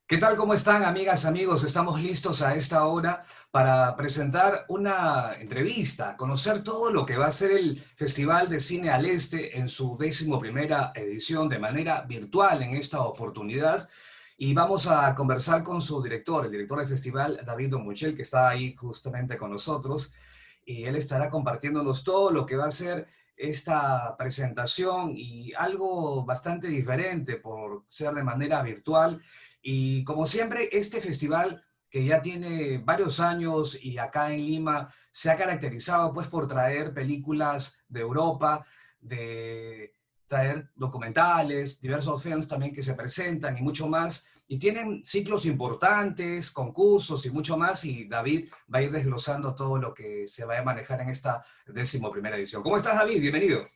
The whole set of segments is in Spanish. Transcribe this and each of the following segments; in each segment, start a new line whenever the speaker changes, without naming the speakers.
¿Qué tal? ¿Cómo están, amigas, amigos? Estamos listos a esta hora para presentar una entrevista, conocer todo lo que va a ser el Festival de Cine al Este en su 11ª edición de manera virtual en esta oportunidad. Y vamos a conversar con su director, el director del festival, David Domuchel, que está ahí justamente con nosotros. Y él estará compartiéndonos todo lo que va a ser esta presentación y algo bastante diferente por ser de manera virtual. Y como siempre, este festival que ya tiene varios años y acá en Lima se ha caracterizado pues por traer películas de Europa, de traer documentales, diversos films también que se presentan y mucho más. Y tienen ciclos importantes, concursos y mucho más. Y David va a ir desglosando todo lo que se va a manejar en esta 11ª edición. ¿Cómo estás, David? Bienvenido.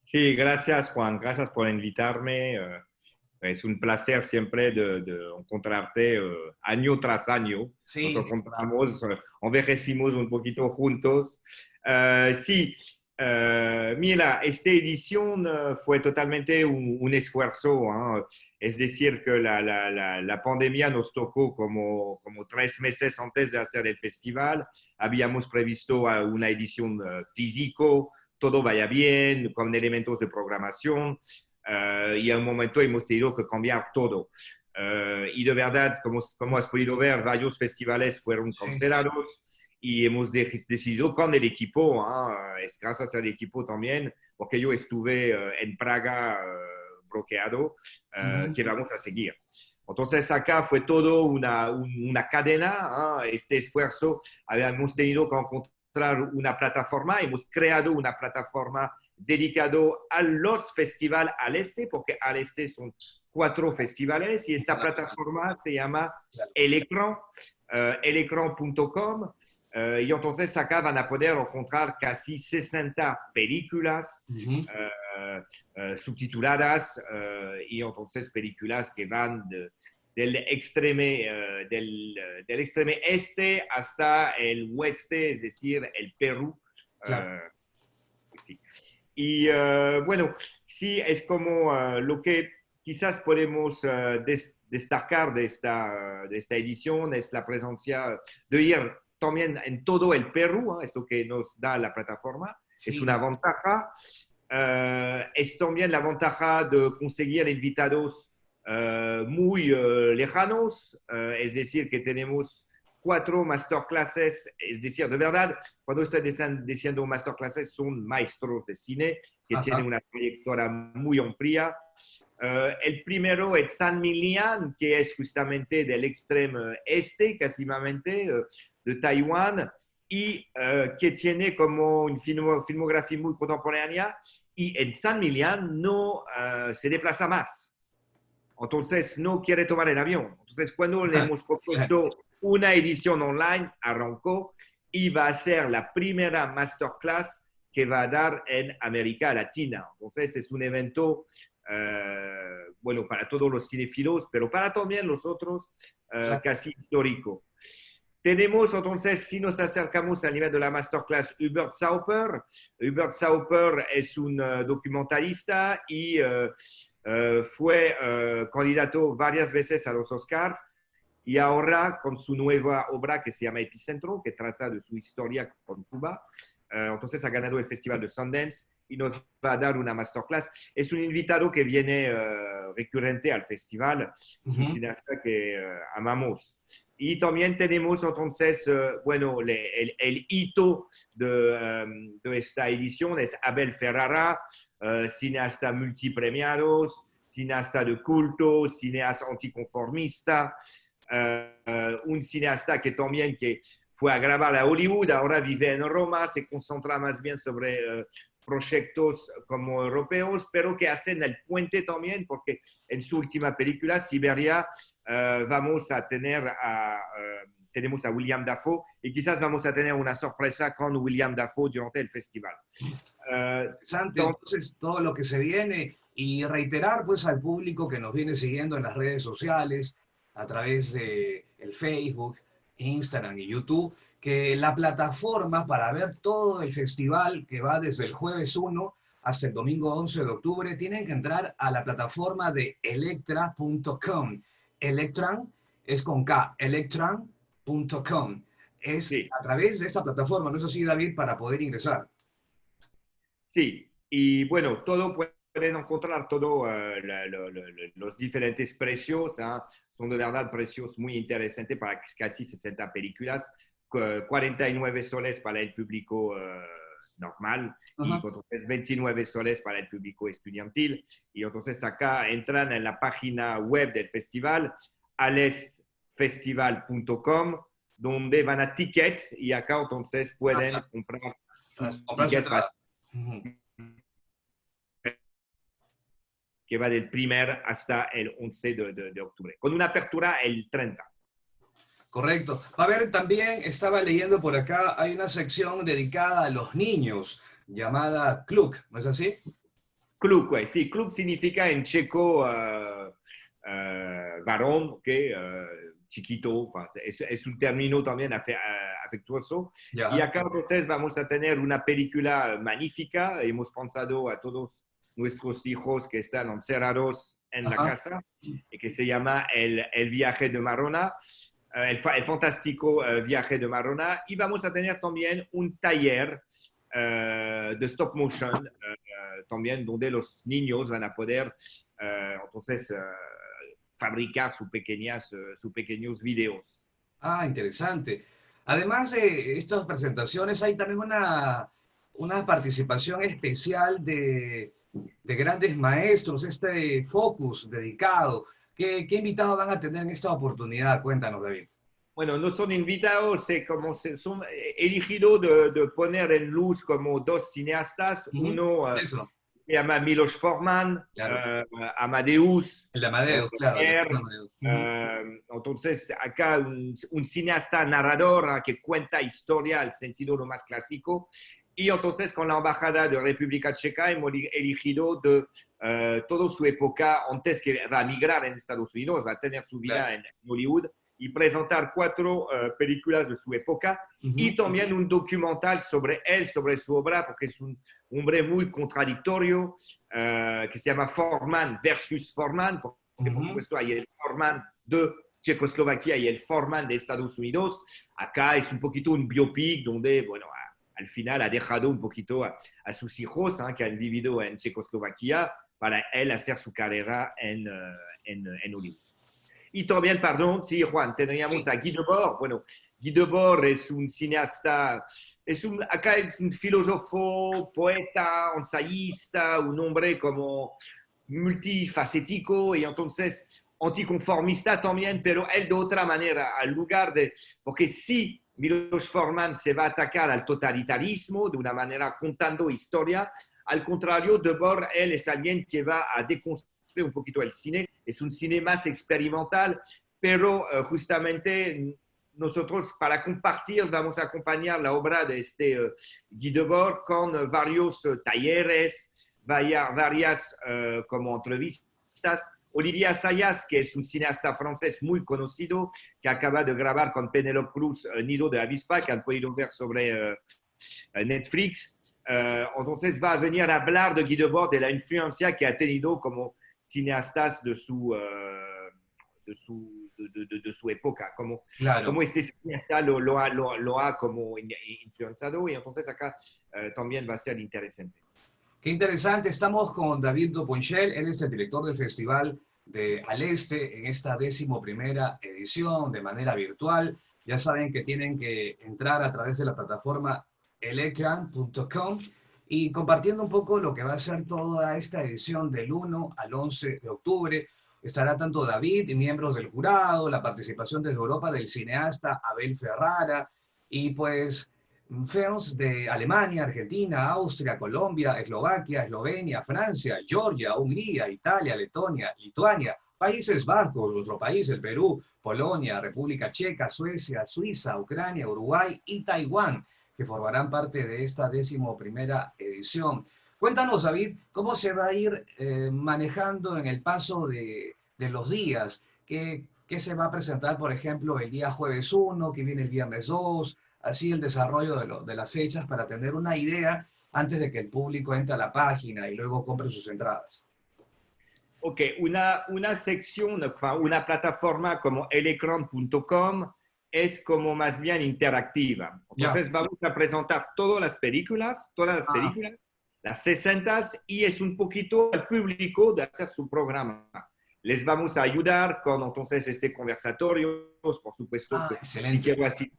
Sí, gracias Juan, gracias por invitarme. Es un placer siempre de encontrarte año tras año. Nos
Sí,
encontramos, envejecimos un poquito juntos. Sí, mira, esta edición fue totalmente un esfuerzo, ¿eh? Es decir, que la pandemia nos tocó como 3 meses antes de hacer el festival. Habíamos previsto una edición físico, todo vaya bien, con elementos de programación, y a un momento hemos tenido que cambiar todo. Y de verdad, como has podido ver, varios festivales fueron
sí.
cancelados y hemos decidido con el equipo, es gracias al equipo también, porque yo estuve en Praga bloqueado,
Ujú.
que vamos a seguir. Entonces acá fue todo una cadena, este esfuerzo, habíamos tenido que encontrar una plataforma, hemos creado una plataforma dedicado a los festivales al este, porque al este son 4 festivales y esta
Claro,
plataforma se llama
claro.
Elecran, elecran.com. Y entonces acá van a poder encontrar casi 60 películas
Ujú.
subtituladas, y entonces películas que van del extreme este hasta el oeste, es decir, el Perú.
Claro.
Uh, sí. Y bueno, sí, es como lo que quizás podemos destacar de esta edición es la presencia de ir también en todo el Perú, es lo que nos da la plataforma, es una
Sí,
ventaja. Es también la ventaja de conseguir invitados muy lejanos, es decir, que tenemos 4 masterclasses, es decir, de verdad, cuando estoy diciendo masterclasses, son maestros de cine que tienen
ajá,
una trayectoria muy amplia. El primero es San Milian, que es justamente del extremo este, casi de Taiwán, y que tiene como una filmografía muy contemporánea, y en San Milian no se desplaza más. Entonces no quiere tomar el avión. Entonces cuando le hemos
claro.
propuesto una edición online, arrancó y va a ser la primera masterclass que va a dar en América Latina. Entonces es un evento, bueno, para todos los cinéfilos, pero para también los otros,
Claro.
casi histórico. Tenemos entonces, si nos acercamos al nivel de la masterclass, Hubert Sauper. Hubert Sauper es un documentalista y fue candidato varias veces a los Oscars, y ahora con su nueva obra que se llama Epicentro, que trata de su historia con Cuba. Entonces ha ganado el Festival de Sundance y nos va a dar una masterclass. Es un invitado que viene recurrente al festival, es un
Ujú.
cineasta que amamos. Y también tenemos entonces, bueno, el hito de esta edición es Abel Ferrara, cineasta multipremiado, cineasta de culto, cineasta anticonformista, un cineasta que también que fue a grabar a Hollywood, ahora vive en Roma, se concentra más bien sobre proyectos como europeos, pero que hacen el puente también, porque en su última película, Siberia, tenemos a William Dafoe, y quizás vamos a tener una sorpresa con William Dafoe durante el festival.
Interesante,
Entonces,
entonces, todo lo que se viene y reiterar pues al público que nos viene siguiendo en las redes sociales, a través de el Facebook, Instagram y YouTube, que la plataforma para ver todo el festival que va desde el jueves 1 hasta el domingo 11 de octubre, tienen que entrar a la plataforma de electra.com. Electran es con K, electran.com. Es
Sí,
a través de esta plataforma, ¿no es así, David, para poder ingresar?
sí. Y bueno, todo pueden encontrar todos los diferentes precios. ¿Ah? Son de verdad precios muy interesantes para casi 60 películas. 49 soles para el público normal y
Ajá.
entonces 29 soles para el público estudiantil. Y entonces acá entran en la página web del festival, alestfestival.com, donde van a tickets y acá entonces pueden comprar sus
Comprar su
tickets
entrada. Ujú.
que va del 1 hasta el 11 de octubre, con una apertura el 30.
Correcto. Va a haber también, estaba leyendo por acá, hay una sección dedicada a los niños llamada Club, ¿no es así?
Club, pues, sí, club significa en checo varón, que chiquito, es un término también afectuoso. Y
Ya.
acá entonces vamos a tener una película magnífica. Hemos pensado a todos nuestros hijos que están encerrados en la
Ajá.
casa y que se llama El viaje de Marona. El fantástico viaje de Marona. Y vamos a tener también un taller de stop motion también donde los niños van a poder entonces fabricar sus pequeños videos.
Ah, interesante. Además de estas presentaciones, hay también una participación especial de grandes maestros, este focus dedicado. ¿Qué invitados van a tener en esta oportunidad? Cuéntanos, David.
Bueno, no son invitados, son elegidos de poner en luz como dos cineastas.
Ujú.
Uno
Eso,
se llama Milos Forman,
claro.
Amadeus,
El de Amadeus, claro, el
Air.
de Amadeus. Ujú.
Entonces, acá un cineasta narrador que cuenta historia al sentido lo más clásico. Y entonces, con la Embajada de República Checa, hemos elegido de toda su época, antes que va a migrar en Estados Unidos, va a tener su
Claro.
vida en Hollywood, y presentar 4 películas de su época y
Ujú.
también un documental sobre él, sobre su obra, porque es un hombre muy contradictorio, que se llama Forman versus Forman, porque por
Ujú.
supuesto hay el Forman de Checoslovaquia y el Forman de Estados Unidos. Acá es un poquito un biopic donde, bueno, al final ha dejado un poquito sus hijos que han vivido en Checoslovaquia para él hacer su carrera en Hollywood. Y también, perdón, sí, Juan, teníamos
Sí.
a Guy Debord. Bueno, Guy Debord es un cineasta, acá es un filósofo, poeta, ensayista, un hombre como multifacético y entonces anticonformista también, pero él de otra manera, al lugar de, porque sí, Milos Forman se va a atacar al totalitarismo de una manera contando historia, al contrario, Debord, él es alguien que va a deconstruir un poquito el cine, es un cine más experimental, pero justamente nosotros para compartir vamos a acompañar la obra de este Guy Debord con varios talleres, varias como entrevistas. Olivia Sayas, que es un cineasta francés muy conocido, que acaba de grabar con Penélope Cruz Nido de Avispa, que han podido ver sobre Netflix. Entonces va a venir a hablar de Guy Debord, de la influencia que ha tenido como cineastas de su época, como
Claro.
este cineasta lo ha como influenciado y entonces acá también va a ser interesante.
Qué interesante. Estamos con David Duponchel. Él es el director del Festival de Al Este en esta 11ª edición de manera virtual. Ya saben que tienen que entrar a través de la plataforma elecran.com y compartiendo un poco lo que va a ser toda esta edición del 1 al 11 de octubre. Estará tanto David y miembros del jurado, la participación desde Europa del cineasta Abel Ferrara y pues films de Alemania, Argentina, Austria, Colombia, Eslovaquia, Eslovenia, Francia, Georgia, Hungría, Italia, Letonia, Lituania, Países Bajos, nuestro país, el Perú, Polonia, República Checa, Suecia, Suiza, Ucrania, Uruguay y Taiwán, que formarán parte de esta 11ª edición. Cuéntanos, David, cómo se va a ir manejando en el paso de los días. ¿Qué se va a presentar, por ejemplo, el día jueves 1, que viene el viernes 2? Así el desarrollo de las fechas para tener una idea antes de que el público entre a la página y luego compre sus entradas.
Ok, una sección, una plataforma como elecron.com es como más bien interactiva.
Ya.
Entonces vamos a presentar todas las
Ah,
películas, las 60, y es un poquito al público de hacer su programa. Les vamos a ayudar con entonces este conversatorio, por supuesto que si
excelente.
quiero así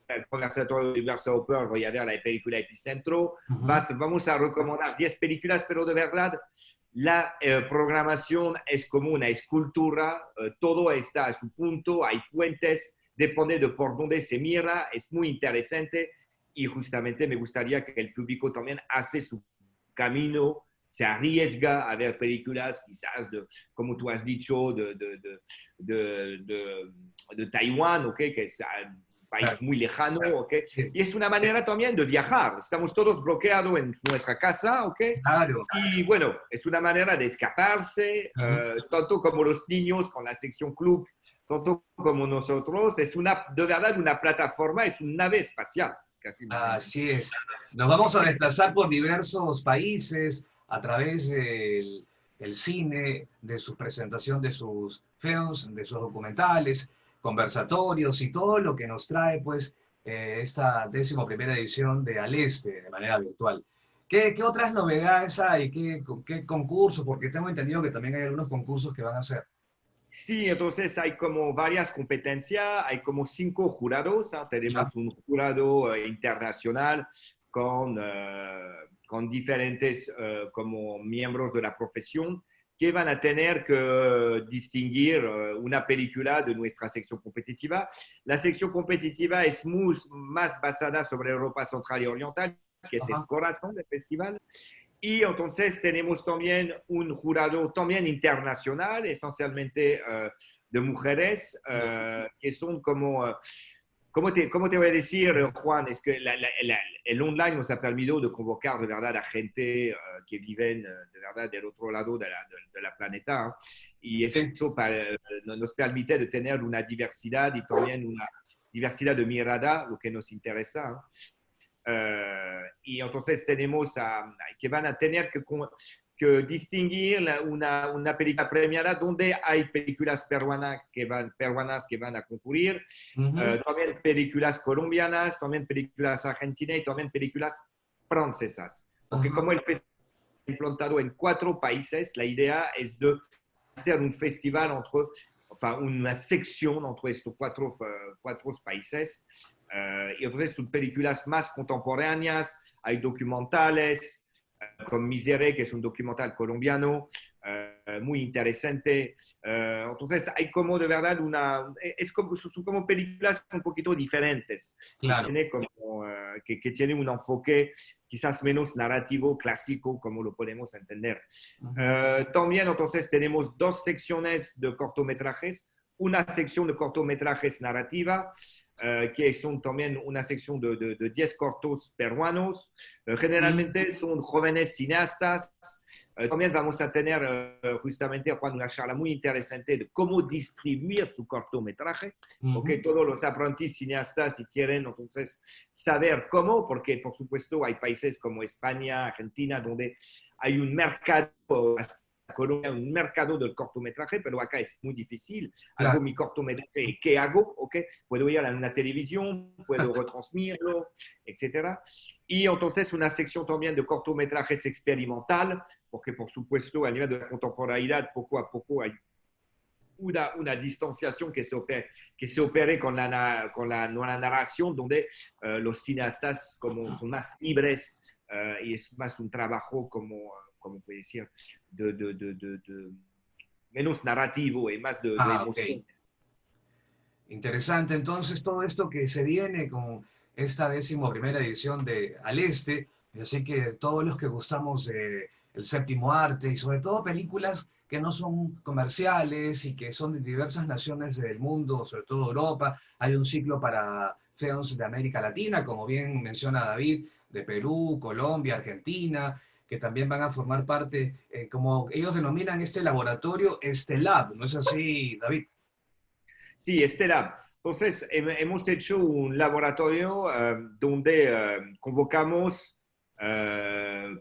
el conversatorio de Universal Open, voy a ver la película Epicentro.
Ujú.
Vamos a recomendar 10 películas, pero de verdad la programación es como una escultura, todo está a su punto, hay puentes, depende de por dónde se mira, es muy interesante y justamente me gustaría que el público también hace su camino, se arriesga a ver películas quizás, como tú has dicho, de Taiwán, ¿okay? Que es un país
Claro.
muy lejano, ¿okay?
Sí,
Y es una manera también de viajar. Estamos todos bloqueados en nuestra casa, ¿ok?
claro.
Y bueno, es una manera de escaparse,
Ujú.
tanto como los niños con la sección club, tanto como nosotros. Es una, de verdad una plataforma, es una nave espacial, casi me entiendes.
Así es. Nos vamos a desplazar por diversos países a través del el cine, de su presentación de sus films, de sus documentales, conversatorios y todo lo que nos trae pues esta 11ª edición de Al Este de manera virtual. ¿Qué otras novedades hay? ¿Qué concursos? Porque tengo entendido que también hay algunos concursos que van a hacer.
Sí, entonces hay como varias competencias, hay como 5 jurados, ¿ah?
Ya.
Tenemos un jurado internacional con diferentes como miembros de la profesión que van a tener que distinguir una película de nuestra sección competitiva. La sección competitiva es más basada sobre Europa Central y Oriental, que es el
Ajá.
corazón del festival. Y entonces tenemos también un jurado también internacional, esencialmente de mujeres, que son como, cómo te voy a decir, Juan? Es que el online nos ha permitido de convocar de verdad a gente que viven de verdad del otro lado de la planeta. ¿Eh? Y
Sí.
eso nos permite de tener una diversidad y también una diversidad de mirada, lo que nos interesa. ¿Eh? Y entonces tenemos que van a tener que distinguir una película premiada donde hay películas peruanas que van a concurrir,
Ujú.
también películas colombianas, también películas argentinas y también películas francesas. Porque
Ajá.
como el festival está implantado en 4 países, la idea es de hacer un festival una sección entre estos 4 países. Y entonces son películas más contemporáneas, hay documentales, con Miserere, que es un documental colombiano muy interesante. Entonces hay como de verdad son como películas un poquito diferentes,
Claro.
que tiene un enfoque quizás menos narrativo, clásico, como lo podemos entender.
Ujú.
También entonces tenemos 2 secciones de cortometrajes, una sección de cortometrajes narrativa, que son también una sección de 10 cortos peruanos.
Ujú.
Generalmente son jóvenes cineastas. También vamos a tener justamente Juan, una charla muy interesante de cómo distribuir su cortometraje, porque
Ujú.
todos los aprendiz cineastas, si quieren entonces saber cómo, porque por supuesto hay países como España, Argentina, donde hay un mercado, Colombia, un mercado del cortometraje, pero acá es muy difícil. Hago
Claro.
mi cortometraje, ¿qué hago? ¿Okay? Puedo ir a una televisión, puedo retransmirlo, etcétera. Y entonces una sección también de cortometrajes experimental, porque por supuesto a nivel de la contemporaneidad poco a poco hay una distanciación que se opere con la nueva narración, donde los cineastas como son más libres y es más un trabajo como puede decir, de menos narrativo y más de
Ah, ok.
emociones.
Interesante. Entonces, todo esto que se viene con esta 11ª edición de Al Este, así que todos los que gustamos de el séptimo arte y sobre todo películas que no son comerciales y que son de diversas naciones del mundo, sobre todo Europa, hay un ciclo para films de América Latina, como bien menciona David, de Perú, Colombia, Argentina, que también van a formar parte, como ellos denominan este laboratorio Estelab, ¿no es así, David?
Sí, Estela. Entonces, hemos hecho un laboratorio donde convocamos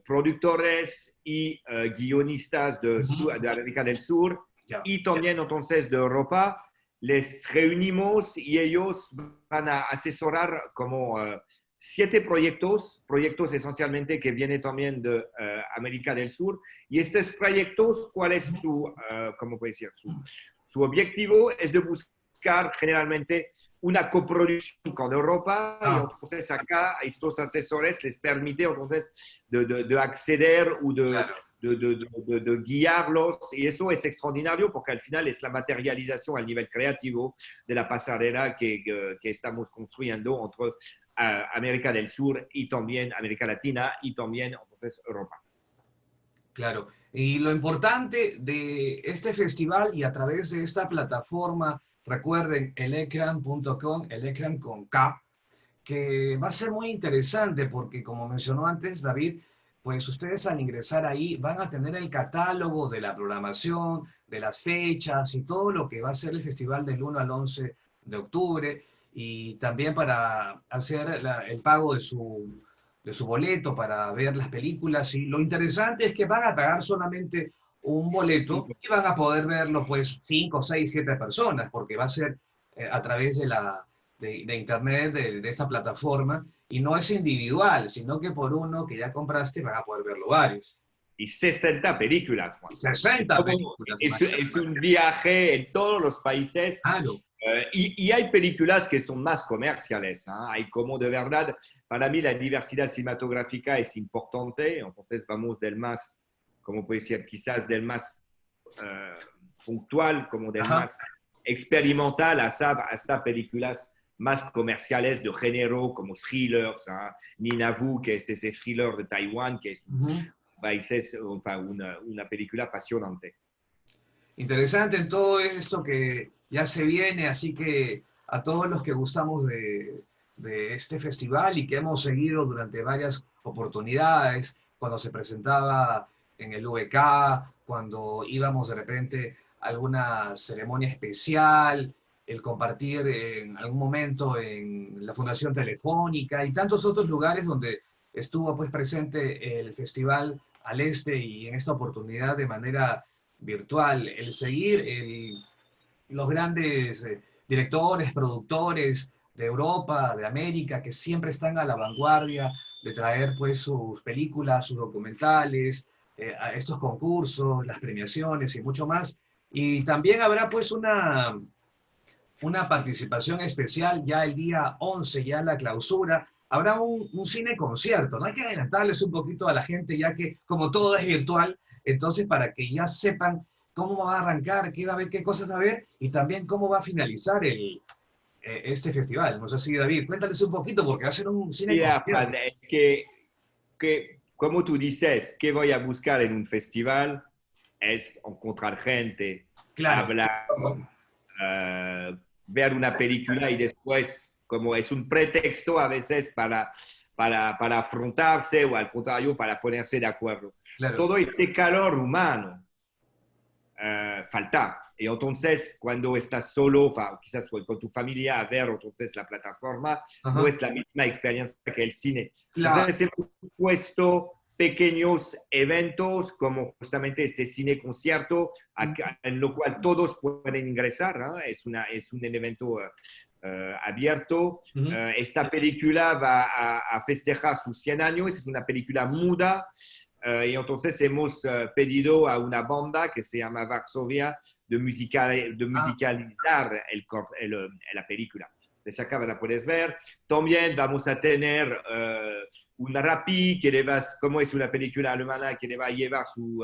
productores y guionistas de América del Sur
Ya.
y también entonces de Europa. Les reunimos y ellos van a asesorar como 7 proyectos esencialmente que vienen también de América del Sur. Y estos proyectos, ¿cuál es cómo puede decir? Su objetivo es de buscar generalmente una coproducción con Europa y
Ah,
entonces acá a estos asesores les permite entonces de acceder o
claro.
de guiarlos y eso es extraordinario porque al final es la materialización al nivel creativo de la pasarela que estamos construyendo entre América del Sur y también América Latina y también entonces Europa.
Claro, y lo importante de este festival y a través de esta plataforma, recuerden elecran.com, elecran con K, que va a ser muy interesante porque como mencionó antes David, pues ustedes al ingresar ahí van a tener el catálogo de la programación, de las fechas y todo lo que va a ser el festival del 1 al 11 de octubre y también para hacer el pago de su boleto para ver las películas. Y lo interesante es que van a pagar solamente un boleto y van a poder verlo pues 5, 6, 7 personas porque va a ser a través de internet, de esta plataforma, y no es individual, sino que por uno que ya compraste van a poder verlo varios.
Y 60 películas, Juan.
Y
Es,
60
como,
películas,
es
imagínate.
un viaje en todos los países.
Claro.
Y hay películas que son más comerciales. ¿Eh? Hay como de verdad, para mí la diversidad cinematográfica es importante. Entonces vamos del más, como puede ser, quizás del más uh, puntual, como del
Ajá.
más experimental hasta películas más comerciales de género, como thrillers. ¿Eh? Nina Vu, que es ese thriller de Taiwán, que es
Uh -huh.
países, enfin, una película apasionante.
Interesante en todo esto que ya se viene, así que a todos los que gustamos de este festival y que hemos seguido durante varias oportunidades, cuando se presentaba en el VK, cuando íbamos de repente a alguna ceremonia especial, el compartir en algún momento en la Fundación Telefónica y tantos otros lugares donde estuvo pues presente el Festival al Este y en esta oportunidad de manera virtual, el seguir los grandes directores, productores de Europa, de América, que siempre están a la vanguardia de traer pues sus películas, sus documentales, a estos concursos, las premiaciones y mucho más. Y también habrá pues una participación especial ya el día 11, ya la clausura. Habrá un cine concierto, no hay que adelantarles un poquito a la gente, ya que como todo es virtual, entonces para que ya sepan cómo va a arrancar, qué va a ver, qué cosas va a ver y también cómo va a finalizar este festival. No sé si David, cuéntales un poquito porque va a ser un cine
Yeah,
concierto.
es como tú dices, ¿qué voy a buscar en un festival? Es encontrar gente,
Claro.
hablar, ver una película y después, como es un pretexto a veces para afrontarse o al contrario, para ponerse de acuerdo.
Claro.
Todo este calor humano falta. Y entonces, cuando estás solo, quizás con tu familia a ver entonces la plataforma, no
Ajá.
es la misma experiencia que el cine.
Claro.
Entonces, hemos puesto pequeños eventos como justamente este cine concierto en lo cual todos pueden ingresar. ¿No? Es un evento abierto.
Ujú.
Esta película va a festejar sus 100 años. Es una película muda. Y entonces hemos pedido a una banda que se llama Varsovia de
Ah,
musicalizar la película. Entonces acá la puedes ver. También vamos a tener un rapi que le va, como es una película alemana, que le va a llevar su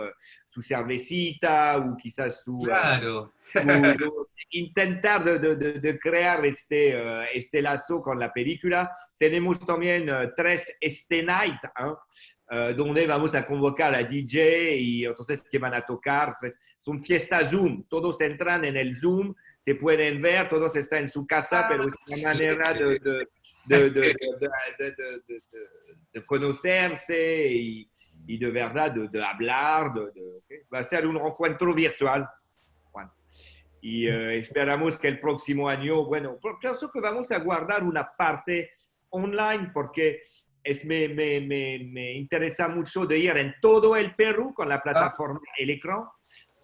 cervecita o quizás
claro.
intentar de crear este lazo con la película. Tenemos también 3 Este Night, ¿eh? Donde vamos a convocar a DJ y entonces que van a tocar. Pues, son fiestas Zoom, todos entran en el Zoom, se pueden ver, todos están en su casa,
Ah,
pero es una
sí.
manera de conocerse y de verdad de hablar. Okay. Va a ser un encuentro virtual. Juan. Y esperamos que el próximo año, bueno, pienso que vamos a guardar una parte online porque me interesa mucho de ir en todo el Perú con la plataforma El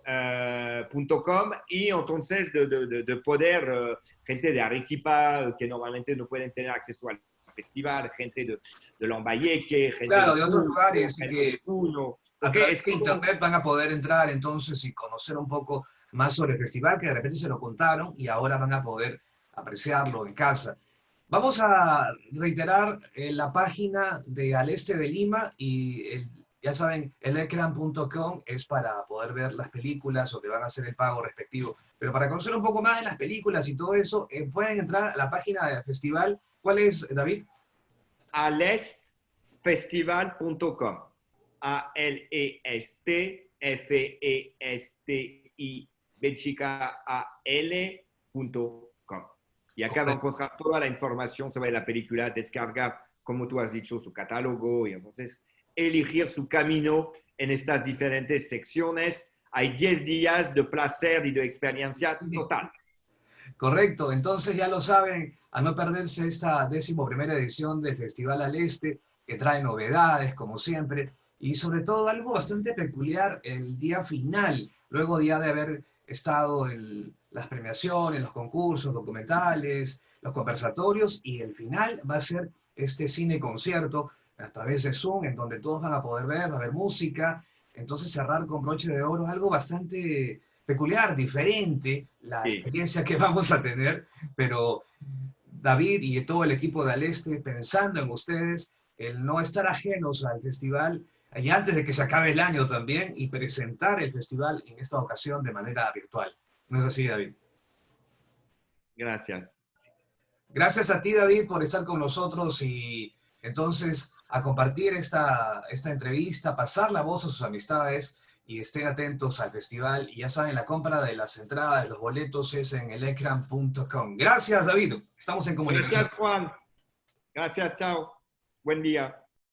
Ecran.com y entonces de poder, gente de Arequipa que normalmente no pueden tener acceso al festival, gente de Lambayeque, gente
Claro,
de
de otros
Puno,
lugares y
gente
que
de Puno,
a
porque
través
es
de
como,
internet van a poder entrar entonces y conocer un poco más sobre el festival, que de repente se lo contaron y ahora van a poder apreciarlo en casa. Vamos a reiterar la página de Al Este de Lima y ya saben, elecran.com es para poder ver las películas o que van a hacer el pago respectivo. Pero para conocer un poco más de las películas y todo eso, pueden entrar a la página del festival. ¿Cuál es, David?
alestfestival.com. ALESTFESTI B chica AL.com. Y acá va a encontrar toda la información sobre la película, descargar, como tú has dicho, su catálogo y entonces elegir su camino en estas diferentes secciones. Hay 10 días de placer y de experiencia total.
Correcto, entonces ya lo saben, a no perderse esta 11ª edición del Festival al Este, que trae novedades, como siempre, y sobre todo algo bastante peculiar, el día final, luego ya de haber estado en las premiaciones, los concursos, documentales, los conversatorios, y el final va a ser este cine concierto a través de Zoom, en donde todos van a poder ver, va a haber música, entonces cerrar con broche de oro, algo bastante peculiar, diferente, la
Sí.
experiencia que vamos a tener, pero David y todo el equipo de Aleste, pensando en ustedes, el no estar ajenos al festival, y antes de que se acabe el año también, y presentar el festival en esta ocasión de manera virtual. ¿No es así, David?
Gracias.
Gracias a ti, David, por estar con nosotros y entonces a compartir esta entrevista, pasar la voz a sus amistades y estén atentos al festival. Y ya saben, la compra de las entradas, de los boletos es en elecran.com. Gracias, David. Estamos en comunicación.
Gracias, Juan. Gracias, chao. Buen día.